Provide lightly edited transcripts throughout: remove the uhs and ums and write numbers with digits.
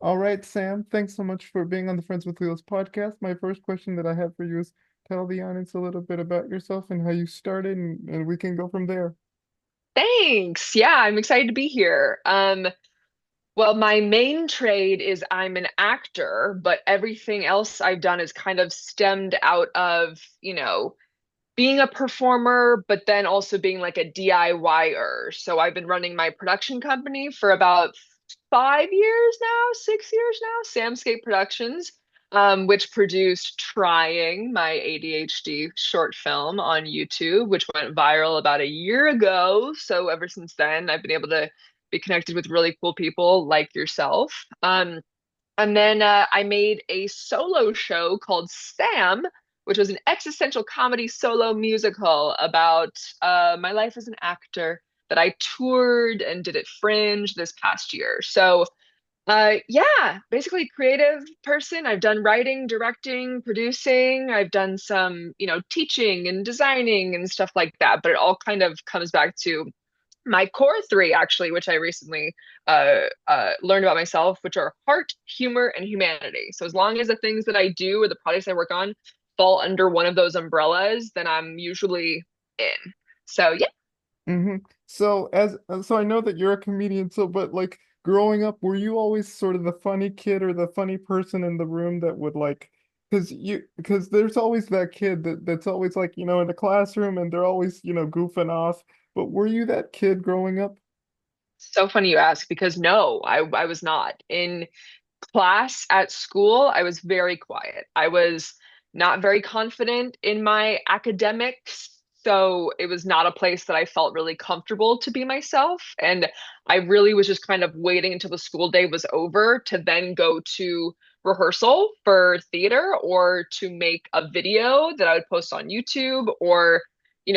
All right, Sam, thanks so much for being on the Friends with Wheels podcast. My first question that I have for you is tell the audience a little bit about yourself and how you started, and we can go from there. Thanks. Yeah, I'm excited to be here. Well, my main trade is I'm an actor, but everything else I've done is kind of stemmed out of, being a performer, but then also being like a DIYer. So I've been running my production company for about 5 years now, 6 years now, Samscape Productions, which produced Trying, my ADHD short film on YouTube, which went viral about a year ago. So ever since then, I've been able to be connected with really cool people like yourself. And then I made a solo show called Sam, which was an existential comedy solo musical about my life as an actor that I toured and did at Fringe this past year. So, yeah, basically creative person. I've done writing, directing, producing. I've done some, teaching and designing and stuff like that. But it all kind of comes back to my core three, actually, which I recently learned about myself, which are heart, humor, and humanity. So as long as the things that I do or the projects I work on fall under one of those umbrellas, then I'm usually in. So yeah. hmm So I know that you're a comedian, so but like growing up, were you always sort of the funny kid or the funny person in the room that would like because there's always that kid that's always like, in the classroom and they're always, goofing off. But were you that kid growing up? So funny you ask because no, I was not. In class at school, I was very quiet. I was not very confident in my academics. So it was not a place that I felt really comfortable to be myself. And I really was just kind of waiting until the school day was over to then go to rehearsal for theater or to make a video that I would post on YouTube or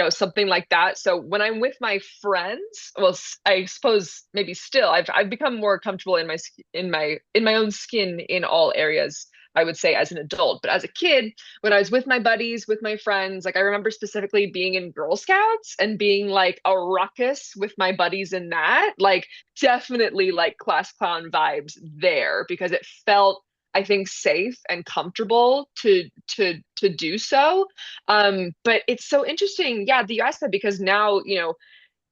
something like that. So when I'm with my friends, well, I suppose maybe still, I've become more comfortable in my own skin in all areas, I would say, as an adult. But as a kid, when I was with my buddies, with my friends, like I remember specifically being in Girl Scouts and being like a ruckus with my buddies in that, like definitely like class clown vibes there because it felt, I think, safe and comfortable to do so. But it's so interesting, yeah, that you asked that because now,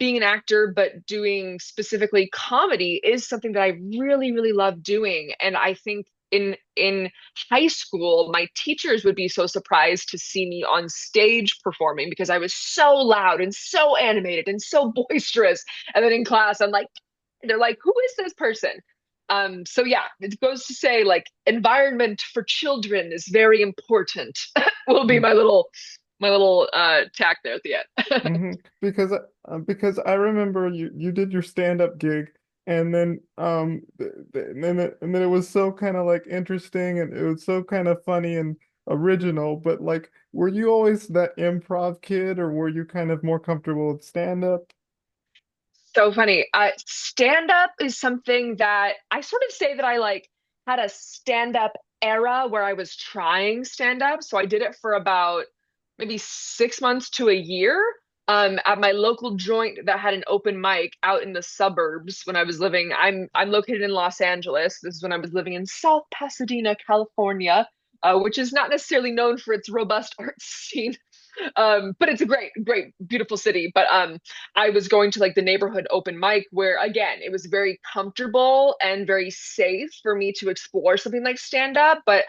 being an actor, but doing specifically comedy is something that I really, really love doing. And I think in high school, my teachers would be so surprised to see me on stage performing because I was so loud and so animated and so boisterous. And then in class, they're like, who is this person? So yeah, it goes to say like environment for children is very important. Will be my little tack there at the end. hmm Because I remember you did your stand-up gig and then and then it was so kind of like interesting and it was so kind of funny and original, but like were you always that improv kid or were you kind of more comfortable with stand-up? So funny. Stand up is something that I sort of say that I like had a stand up era where I was trying stand up. So I did it for about maybe 6 months to a year at my local joint that had an open mic out in the suburbs when I was living. I'm located in Los Angeles. This is when I was living in South Pasadena, California, which is not necessarily known for its robust art scene. But it's a great, great, beautiful city. But I was going to like the neighborhood open mic where again it was very comfortable and very safe for me to explore something like stand up. But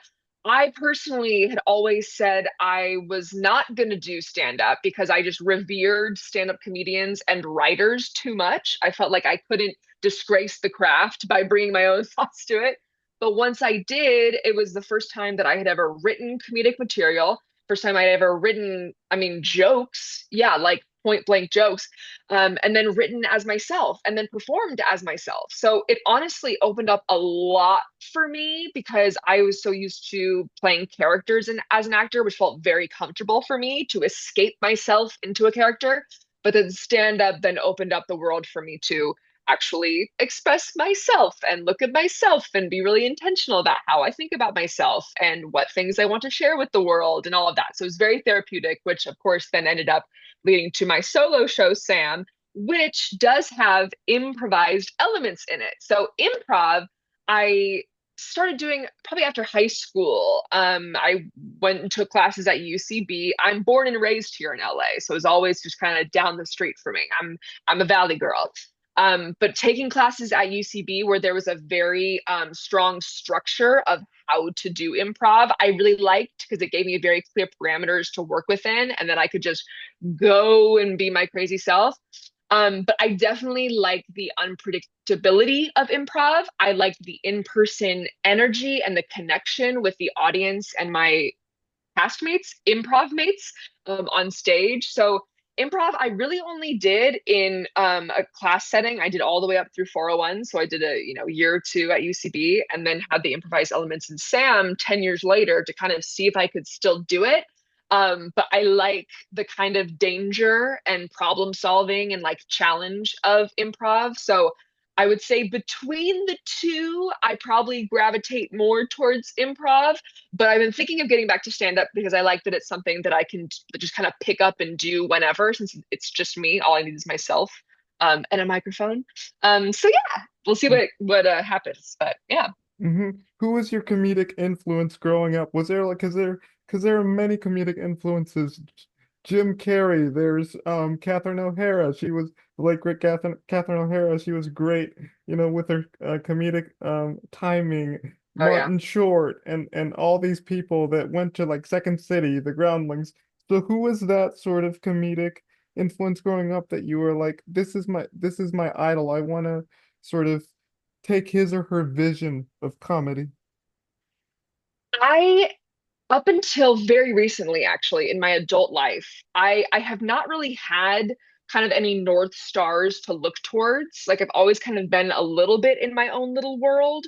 I personally had always said I was not going to do stand up because I just revered stand up comedians and writers too much. I felt like I couldn't disgrace the craft by bringing my own thoughts to it. But once I did, it was the first time that I had ever written comedic material, first time I'd ever written, I mean, jokes. Yeah, like point blank jokes. And then written as myself and then performed as myself. So it honestly opened up a lot for me because I was so used to playing characters as an actor, which felt very comfortable for me to escape myself into a character. But then stand up then opened up the world for me to actually express myself and look at myself and be really intentional about how I think about myself and what things I want to share with the world and all of that. So it was very therapeutic, which of course then ended up leading to my solo show, Sam, which does have improvised elements in it. So improv, I started doing probably after high school. I went and took classes at UCB. I'm born and raised here in LA, so it was always just kind of down the street for me. I'm a Valley girl. But taking classes at UCB where there was a very strong structure of how to do improv, I really liked because it gave me very clear parameters to work within, and then I could just go and be my crazy self. But I definitely like the unpredictability of improv. I like the in-person energy and the connection with the audience and my castmates, improv mates on stage. So improv, I really only did in a class setting. I did all the way up through 401. So I did a year or two at UCB, and then had the improvised elements in Sam 10 years later to kind of see if I could still do it. But I like the kind of danger and problem solving and like challenge of improv. So I would say between the two, I probably gravitate more towards improv, but I've been thinking of getting back to stand up because I like that it's something that I can just kind of pick up and do whenever, since it's just me. All I need is myself, and a microphone. So yeah, we'll see what happens. But yeah. Hmm. Who was your comedic influence growing up? Was there like, because there are many comedic influences. Jim Carrey, there's Catherine O'Hara. She was the late great Catherine O'Hara. She was great, with her comedic timing. Oh yeah. Martin Short and all these people that went to like Second City, the Groundlings. So who was that sort of comedic influence growing up that you were like, this is my idol. I want to sort of take his or her vision of comedy. I Up until very recently, actually, in my adult life, I have not really had kind of any North Stars to look towards. Like I've always kind of been a little bit in my own little world.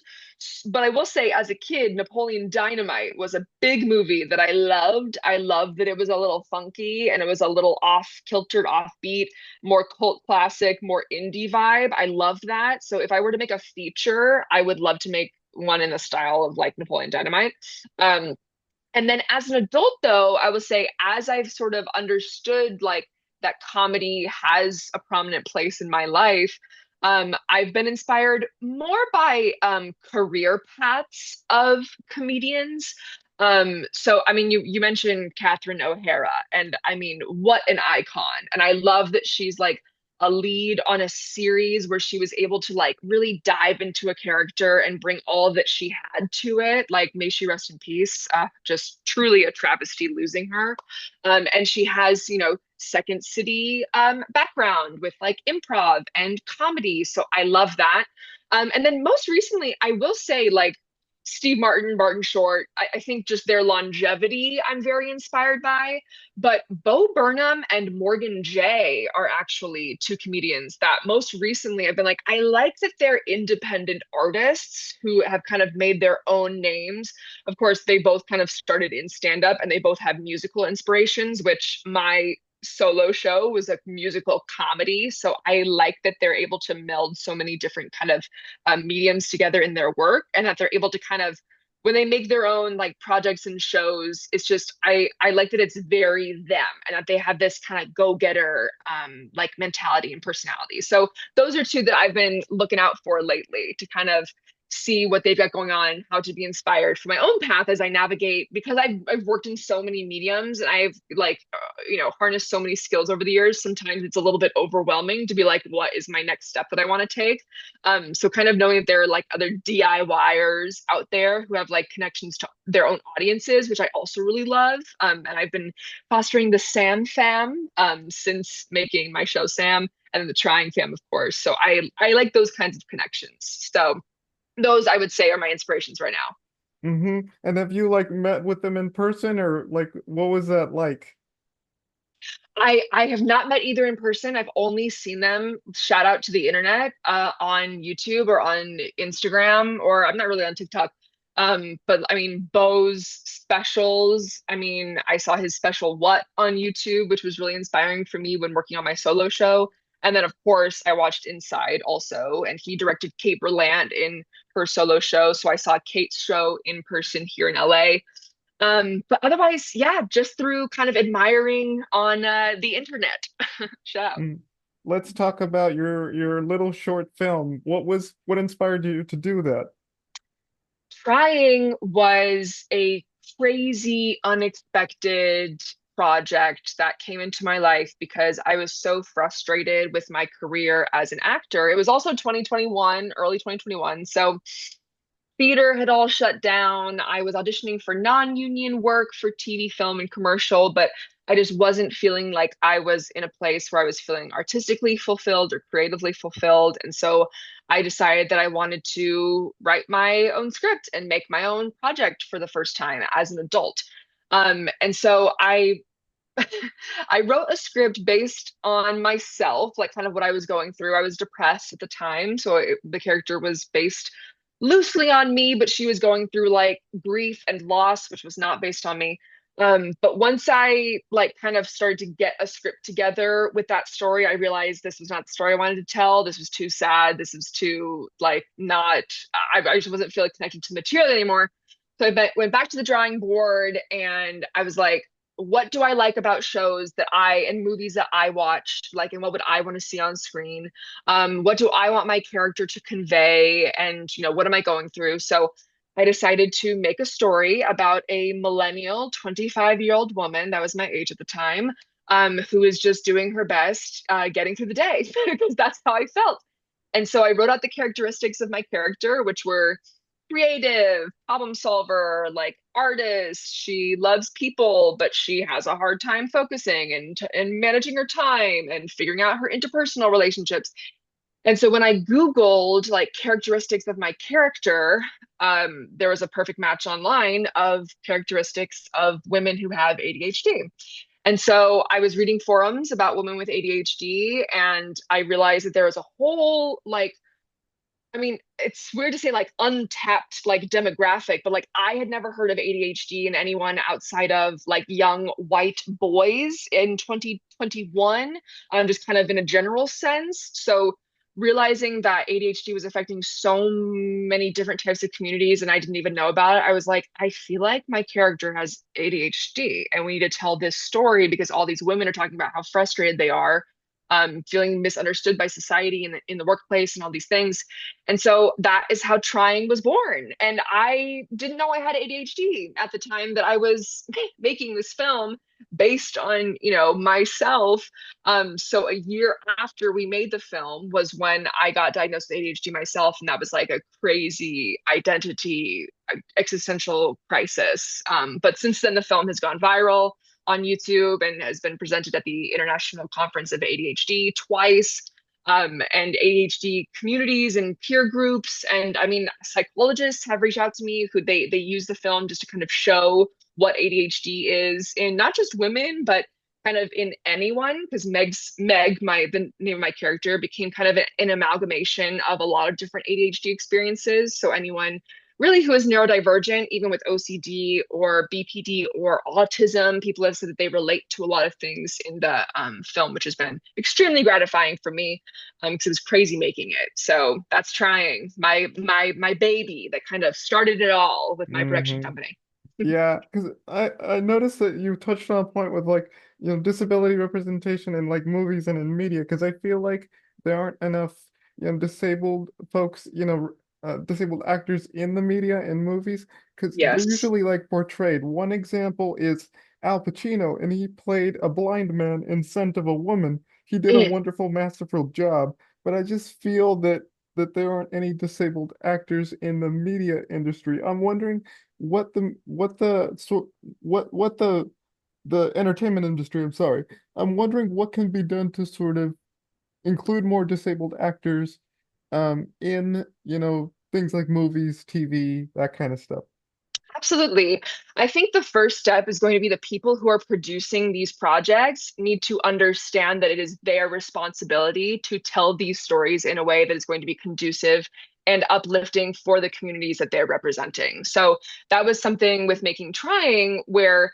But I will say, as a kid, Napoleon Dynamite was a big movie that I loved. I loved that it was a little funky and it was a little off kiltered, offbeat, more cult classic, more indie vibe. I loved that. So if I were to make a feature, I would love to make one in the style of like Napoleon Dynamite. Um, and then as an adult, though, I would say as I've sort of understood like that comedy has a prominent place in my life, I've been inspired more by career paths of comedians. So I mean, you mentioned Catherine O'Hara, and I mean, what an icon! And I love that she's like a lead on a series where she was able to like really dive into a character and bring all that she had to it. Like, may she rest in peace. Just truly a travesty losing her. And she has, Second City background with like improv and comedy. So I love that. And then most recently, I will say, like, Steve Martin, Martin Short, I think just their longevity I'm very inspired by. But Bo Burnham and Morgan Jay are actually two comedians that most recently I've been like, I like that they're independent artists who have kind of made their own names. Of course, they both kind of started in stand up and they both have musical inspirations, which my solo show was a musical comedy. So I like that they're able to meld so many different kind of mediums together in their work, and that they're able to kind of when they make their own like projects and shows, it's just I like that it's very them and that they have this kind of go-getter like mentality and personality. So those are two that I've been looking out for lately to kind of see what they've got going on, how to be inspired for my own path as I navigate, because I've worked in so many mediums and I've like harnessed so many skills over the years. Sometimes it's a little bit overwhelming to be like, what is my next step that I want to take? So kind of knowing that there are like other DIYers out there who have like connections to their own audiences, which I also really love. And I've been fostering the Sam fam since making my show Sam, and then the Trying fam, of course. So I like those kinds of connections. So those I would say are my inspirations right now. And have you like met with them in person, or like what was that like? I have not met either in person. I've only seen them, shout out to the internet, on YouTube or on Instagram, or I'm not really on TikTok. But I mean, Bo's specials. I mean, I saw his special What on YouTube, which was really inspiring for me when working on my solo show. And then, of course, I watched Inside also, and he directed Kate Berland in her solo show. So I saw Kate's show in person here in LA. But otherwise, yeah, just through kind of admiring on the internet. Shout out. Mm. Let's talk about your little short film. What inspired you to do that? Trying was a crazy, unexpected project that came into my life because I was so frustrated with my career as an actor. It was also 2021, early 2021. So theater had all shut down. I was auditioning for non-union work for TV, film, and commercial, but I just wasn't feeling like I was in a place where I was feeling artistically fulfilled or creatively fulfilled. And so I decided that I wanted to write my own script and make my own project for the first time as an adult. And so I wrote a script based on myself, like kind of what I was going through. I was depressed at the time, so the character was based loosely on me, but she was going through like grief and loss, which was not based on me. But once I like kind of started to get a script together with that story, I realized this was not the story I wanted to tell. This was too sad. This was too like not. I just wasn't feeling connected to the material anymore. So went back to the drawing board and I was like, what do I like about shows that I and movies that I watched, like, and what would I want to see on screen? What do I want my character to convey? And, what am I going through? So I decided to make a story about a millennial 25-year-old woman, that was my age at the time, who is just doing her best, getting through the day, because that's how I felt. And so I wrote out the characteristics of my character, which were creative, problem solver, like artist. She loves people, but she has a hard time focusing and managing her time and figuring out her interpersonal relationships. And so when I Googled like characteristics of my character, there was a perfect match online of characteristics of women who have ADHD. And so I was reading forums about women with ADHD, and I realized that there was a whole like it's weird to say like untapped like demographic, but like I had never heard of ADHD in anyone outside of like young white boys in 2021, just kind of in a general sense. So realizing that ADHD was affecting so many different types of communities and I didn't even know about it, I was like, I feel like my character has ADHD and we need to tell this story because all these women are talking about how frustrated they are, feeling misunderstood by society and in the workplace and all these things. And so that is how Trying was born. And I didn't know I had ADHD at the time that I was making this film based on, myself. So a year after we made the film was when I got diagnosed with ADHD myself. And that was like a crazy identity, existential crisis. But since then, the film has gone viral on YouTube and has been presented at the International Conference of ADHD twice. And ADHD communities and peer groups. And psychologists have reached out to me who they use the film just to kind of show what ADHD is in not just women, but kind of in anyone, because the name of my character, became kind of an amalgamation of a lot of different ADHD experiences. So anyone really who is neurodivergent, even with OCD or BPD or autism, people have said that they relate to a lot of things in the film, which has been extremely gratifying for me because it was crazy making it. So that's Trying, my baby that kind of started it all with my production Hmm. company. Yeah, because I noticed that you touched on a point with like, disability representation in like movies and in media, because I feel like there aren't enough, disabled folks, disabled actors in the media and movies, because they're Yes. usually like portrayed. One example is Al Pacino, and he played a blind man in Scent of a Woman. He did a Mm. wonderful, masterful job, but I just feel that there aren't any disabled actors in the media industry. I'm wondering what the entertainment industry, I'm sorry. I'm wondering what can be done to sort of include more disabled actors in, things like movies, TV, that kind of stuff. Absolutely. I think the first step is going to be the people who are producing these projects need to understand that it is their responsibility to tell these stories in a way that is going to be conducive and uplifting for the communities that they're representing. So that was something with making Trying where,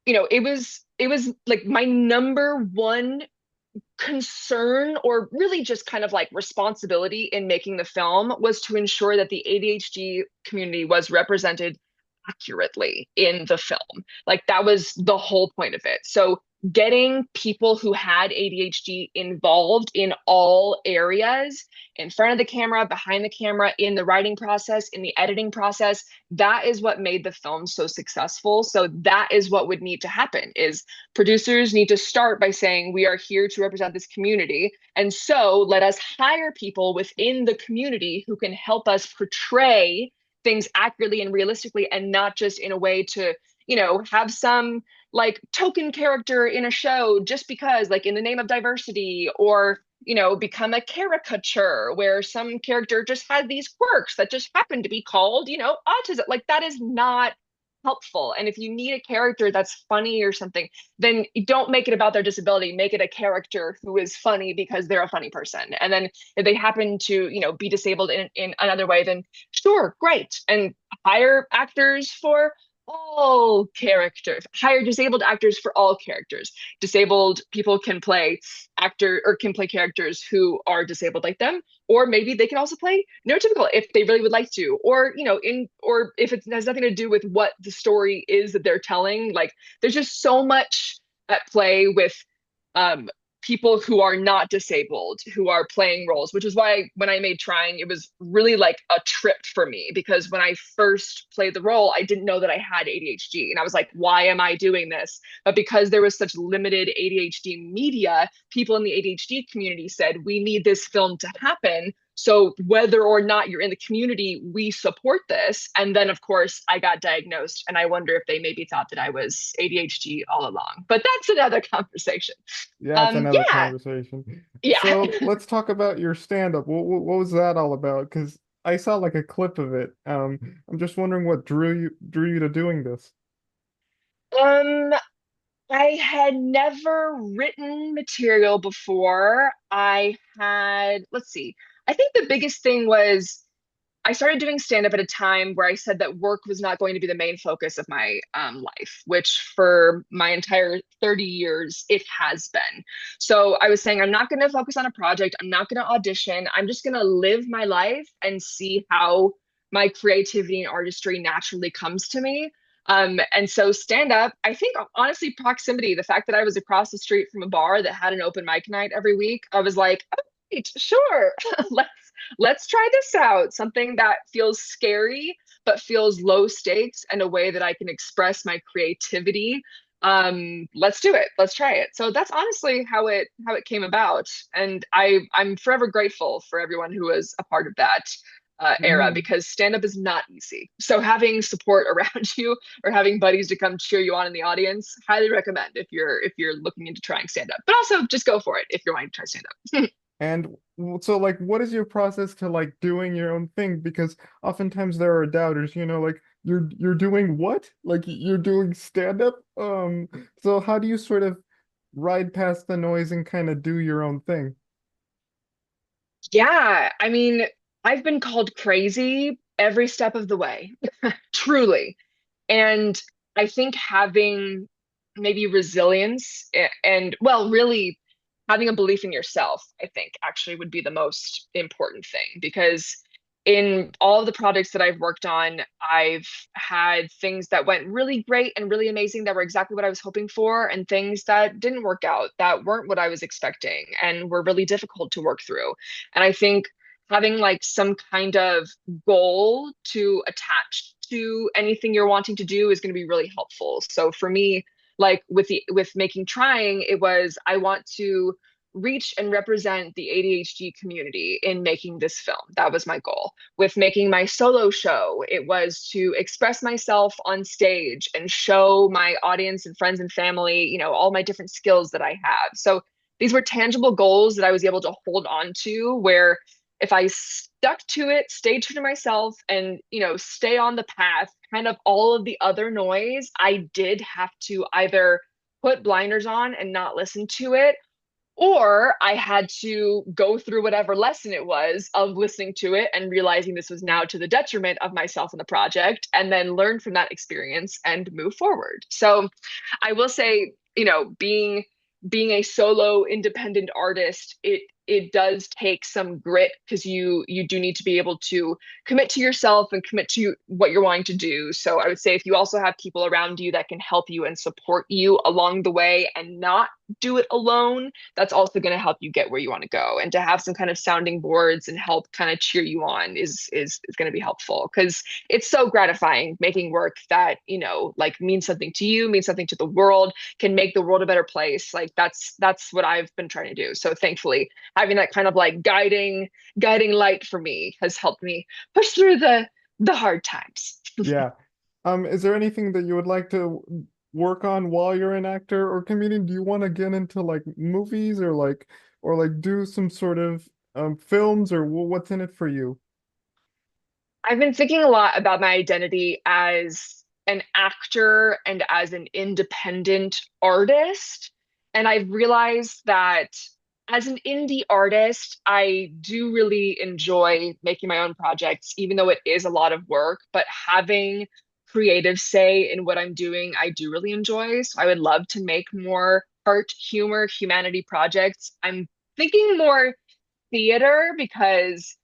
it was like my number one concern or really just kind of like responsibility in making the film was to ensure that the ADHD community was represented accurately in the film. Like that was the whole point of it. So getting people who had ADHD involved in all areas, in front of the camera, behind the camera, in the writing process, in the editing process, that is what made the film so successful. So that is what would need to happen is producers need to start by saying we are here to represent this community. And so let us hire people within the community who can help us portray things accurately and realistically and not just in a way to, have some like token character in a show just because, like in the name of diversity, or become a caricature where some character just had these quirks that just happen to be called, autism. Like that is not helpful. And if you need a character that's funny or something, then don't make it about their disability. Make it a character who is funny because they're a funny person. And then if they happen to, be disabled in another way, then sure, great. And hire actors for all characters, hire disabled actors for all characters. Disabled people can play can play characters who are disabled like them, or maybe they can also play neurotypical if they really would like to, or or if it has nothing to do with what the story is that they're telling. Like there's just so much at play with um people who are not disabled who are playing roles, which is why when I made Trying, it was really like a trip for me because when I first played the role, I didn't know that I had ADHD. And I was like, why am I doing this? But because there was such limited ADHD media, people in the ADHD community said, we need this film to happen. So whether or not you're in the community, we support this. And then, of course, I got diagnosed, and I wonder if they maybe thought that I was ADHD all along. But that's another conversation. Yeah, it's another Yeah, conversation. yeah. So let's talk about your stand-up. What was that all about? Because I saw like a clip of it. I'm just wondering what drew you to doing this. Um, I had never written material before. Let's see. I think the biggest thing was I started doing stand up at a time where I said that work was not going to be the main focus of my life, which for my entire 30 years, it has been. So I was saying, I'm not going to focus on a project. I'm not going to audition. I'm just going to live my life and see how my creativity and artistry naturally comes to me. And so stand up, I think honestly, proximity, the fact that I was across the street from a bar that had an open mic night every week, I was like, oh, right, sure, let's try this out. Something that feels scary, but feels low stakes and a way that I can express my creativity. Let's do it. Let's try it. So that's honestly how it came about. And I'm forever grateful for everyone who was a part of that era Hmm. because stand up is not easy. So having support around you or having buddies to come cheer you on in the audience, highly recommend if you're looking into trying stand up. But also just go for it if you're wanting to try stand up. And so like what is your process to like doing your own thing? Because oftentimes there are doubters, like you're doing what? Like you're doing stand-up? So how do you sort of ride past the noise and kind of do your own thing? Yeah, I mean, I've been called crazy every step of the way, truly. And I think having maybe resilience and, well, really having a belief in yourself, I think actually would be the most important thing because in all of the projects that I've worked on, I've had things that went really great and really amazing that were exactly what I was hoping for, and things that didn't work out that weren't what I was expecting and were really difficult to work through. And I think having like some kind of goal to attach to anything you're wanting to do is going to be really helpful. So for me, like with making Trying, it was I want to reach and represent the ADHD community in making this film. That was my goal. With making my solo show, it was to express myself on stage and show my audience and friends and family, all my different skills that I have. So these were tangible goals that I was able to hold on to where if I stuck to it, stayed true to myself, and stay on the path, kind of all of the other noise, I did have to either put blinders on and not listen to it, or I had to go through whatever lesson it was of listening to it and realizing this was now to the detriment of myself and the project, and then learn from that experience and move forward. So I will say, being a solo independent artist, it does take some grit because you do need to be able to commit to yourself and commit to what you're wanting to do. So I would say if you also have people around you that can help you and support you along the way and not do it alone, that's also going to help you get where you want to go. And to have some kind of sounding boards and help kind of cheer you on is going to be helpful because it's so gratifying making work that, like means something to you, means something to the world, can make the world a better place. Like that's what I've been trying to do. So thankfully, having that kind of like guiding light for me has helped me push through the hard times. Yeah. Is there anything that you would like to work on while you're an actor or comedian? Do you want to get into like movies or like do some sort of films or what's in it for you? I've been thinking a lot about my identity as an actor and as an independent artist. And I've realized that as an indie artist, I do really enjoy making my own projects, even though it is a lot of work. But having creative say in what I'm doing, I do really enjoy. So I would love to make more art, humor, humanity projects. I'm thinking more theater because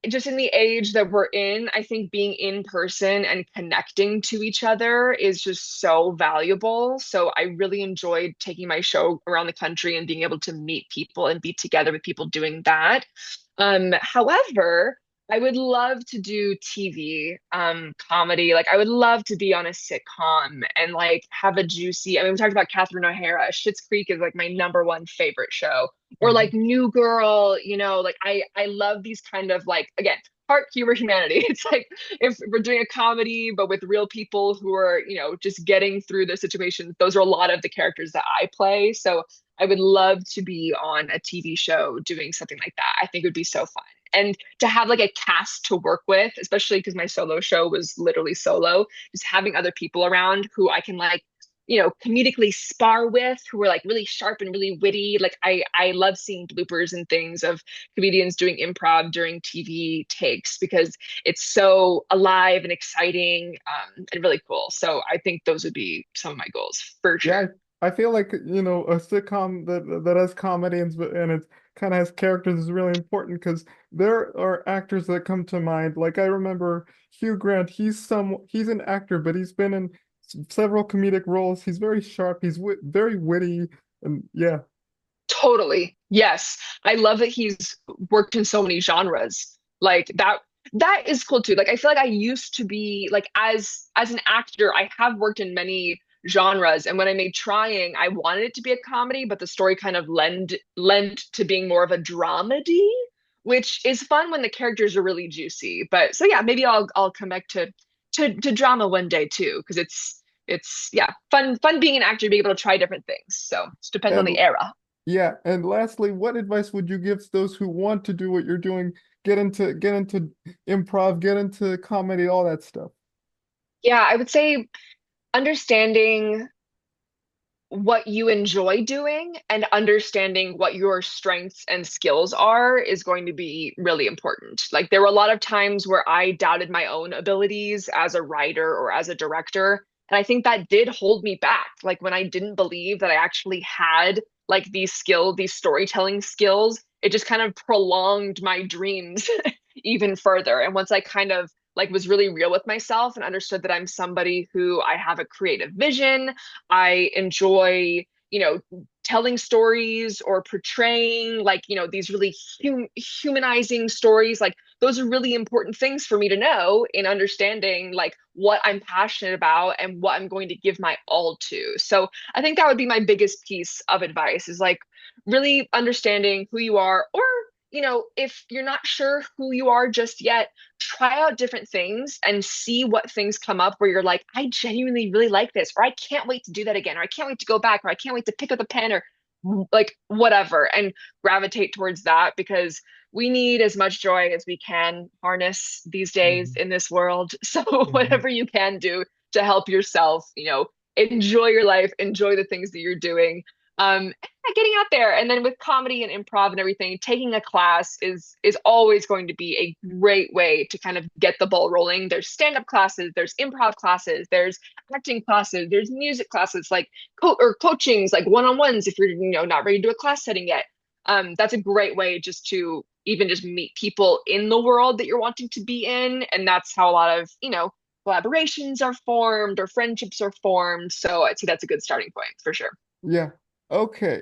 just in the age that we're in, I think being in person and connecting to each other is just so valuable. So I really enjoyed taking my show around the country and being able to meet people and be together with people doing that. However, I would love to do TV, comedy. Like I would love to be on a sitcom and like have a juicy. I mean, we talked about Catherine O'Hara. Schitt's Creek is like my number one favorite show, or Mhm. like New Girl, like I love these kind of like again, heart, humor, humanity. It's like if we're doing a comedy but with real people who are, just getting through the situations, those are a lot of the characters that I play. So I would love to be on a TV show doing something like that. I think it would be so fun. And to have like a cast to work with, especially because my solo show was literally solo, just having other people around who I can like comedically spar with, who were like really sharp and really witty. Like I love seeing bloopers and things of comedians doing improv during TV takes because it's so alive and exciting, and really cool. So I think those would be some of my goals for Yeah, sure. I feel like, a sitcom that has comedians and it kind of has characters is really important because there are actors that come to mind. Like I remember Hugh Grant, he's an actor, but he's been in several comedic roles. He's very sharp, he's very witty, and yeah. Totally. Yes. I love that he's worked in so many genres. Like that is cool too. Like I feel like I used to be like as an actor, I have worked in many genres and when I made Trying, I wanted it to be a comedy, but the story kind of lent to being more of a dramedy, which is fun when the characters are really juicy. But so yeah, maybe I'll come back to drama one day too because it's yeah, fun being an actor, being able to try different things. So it depends on And the era. yeah, and lastly, what advice would you give to those who want to do what you're doing, get into improv, get into comedy, all that stuff? Yeah, I would say understanding what you enjoy doing and understanding what your strengths and skills are is going to be really important. Like there were a lot of times where I doubted my own abilities as a writer or as a director, and I think that did hold me back. Like when I didn't believe that I actually had like these storytelling skills, it just kind of prolonged my dreams even further. And once I kind of like was really real with myself and understood that I'm somebody who I have a creative vision, I enjoy, telling stories or portraying like, these really humanizing stories. Like those are really important things for me to know in understanding like what I'm passionate about and what I'm going to give my all to. So I think that would be my biggest piece of advice is like really understanding who you are or if you're not sure who you are just yet, try out different things and see what things come up where you're like, I genuinely really like this, or I can't wait to do that again, or I can't wait to go back, or I can't wait to pick up a pen, or like whatever, and gravitate towards that because we need as much joy as we can harness these days Mhm. in this world. So Mhm. whatever you can do to help yourself, enjoy your life, enjoy the things that you're doing. Getting out there and then with comedy and improv and everything, taking a class is always going to be a great way to kind of get the ball rolling. There's stand-up classes, there's improv classes, there's acting classes, there's music classes, like or coachings, like one-on-ones if you're not ready to do a class setting yet. That's a great way just to even just meet people in the world that you're wanting to be in. And that's how a lot of, collaborations are formed or friendships are formed. So I'd say that's a good starting point for sure. Yeah. Okay.